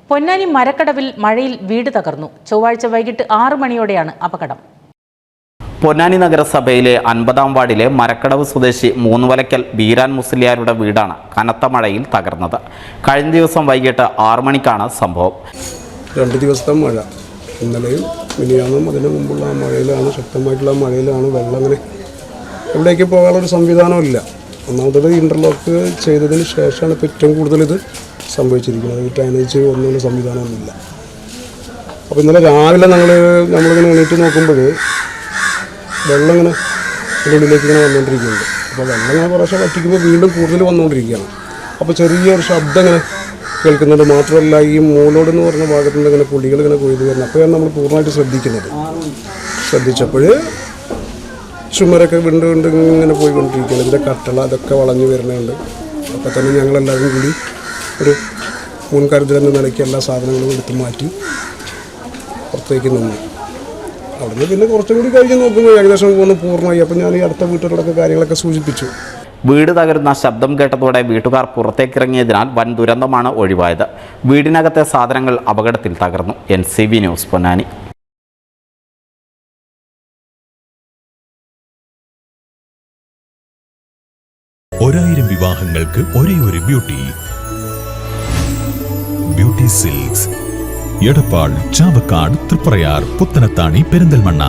പൊന്നാനി മരക്കടവിൽ മഴയിൽ വീട് തകർന്നു. ചൊവ്വാഴ്ച വൈകിട്ട് 6 മണിയോടെയാണ് അപകടം. പൊന്നാനി നഗരസഭയിലെ 50-ാം വാർഡിലെ മരക്കടവ് സ്വദേശി മൂന്നുവലയ്ക്കൽ ബീരാൻ മുസ്ലിയാരുടെ വീടാണ് കനത്ത മഴയിൽ തകർന്നത്. കഴിഞ്ഞ ദിവസം വൈകിട്ട് 6 മണിക്കാണ് സംഭവം. 2 ദിവസത്തെ മഴ, ഇന്നലെയും മിനിയാന്നും അതിന് മുമ്പുള്ള മഴയിലാണ്, ശക്തമായിട്ടുള്ള മഴയിലാണ് വെള്ളം അങ്ങനെ എവിടേക്ക് പോകാനുള്ളൊരു സംവിധാനമില്ല. ഒന്നാമത്തത് ഇൻ്റർലോക്ക് ചെയ്തതിന് ശേഷമാണ് ഇപ്പോൾ ഏറ്റവും കൂടുതൽ ഇത് സംഭവിച്ചിരിക്കുന്നത്. ഡ്രൈനേജ് ഒന്നും സംവിധാനമൊന്നുമില്ല. അപ്പോൾ ഇന്നലെ രാവിലെ നമ്മളിങ്ങനെ എണീറ്റ് നോക്കുമ്പോൾ വെള്ളം ഇങ്ങനെ ഉള്ളിലേക്ക് ഇങ്ങനെ വന്നുകൊണ്ടിരിക്കുന്നുണ്ട്. അപ്പോൾ വെള്ളം ഇങ്ങനെ കുറേശ്ശെ വറ്റിക്കുമ്പോൾ വീണ്ടും കൂടുതൽ വന്നുകൊണ്ടിരിക്കുകയാണ്. അപ്പോൾ ചെറിയൊരു ശബ്ദം ഇങ്ങനെ കേൾക്കുന്നുണ്ട്. മാത്രമല്ല ഈ മൂലോട് എന്ന് പറഞ്ഞ ഭാഗത്തു നിന്ന് ഇങ്ങനെ പുളികൾ ഇങ്ങനെ കൊയ്ത് വരുന്നത്. അപ്പോഴാണ് നമ്മൾ പൂർണ്ണമായിട്ട് ശ്രദ്ധിച്ചപ്പോൾ ചുമരൊക്കെ വിണ്ട് ഇങ്ങനെ പോയിക്കൊണ്ടിരിക്കുകയാണ്. ഇതിൻ്റെ കട്ടള അതൊക്കെ വളഞ്ഞു വരുന്നുണ്ട്. അപ്പോൾ തന്നെ ഞങ്ങളെല്ലാവരും കൂടി ഒരു മുൻകരുതൽ എന്ന നിലയ്ക്ക് എല്ലാ സാധനങ്ങളും എടുത്ത് മാറ്റി പുറത്തേക്ക് നിന്നു. അവിടുന്ന് പിന്നെ കുറച്ചും കൂടി കഴിഞ്ഞ് നോക്കുമ്പോൾ ഏകദേശം ഒന്ന് പൂർണ്ണമായി. അപ്പോൾ ഞാൻ ഈ അടുത്ത വീട്ടുകാരോടൊക്കെ കാര്യങ്ങളൊക്കെ സൂചിപ്പിച്ചു. വീട് തകരുന്ന ശബ്ദം കേട്ടതോടെ വീട്ടുകാർ പുറത്തേക്കിറങ്ങിയതിനാൽ വൻ ദുരന്തമാണ് ഒഴിവായത്. വീടിനകത്തെ സാധനങ്ങൾ അപകടത്തിൽ തകർന്നു. NCV news Ponnani. 1000 വിവാഹങ്ങൾക്ക് ഒരേയൊരു ബ്യൂട്ടി സിൽക്സ്, എടപ്പാൾ, ചാവക്കാട്, തൃപ്രയാർ, പുത്തനത്താണി, പെരിന്തൽമണ്ണ.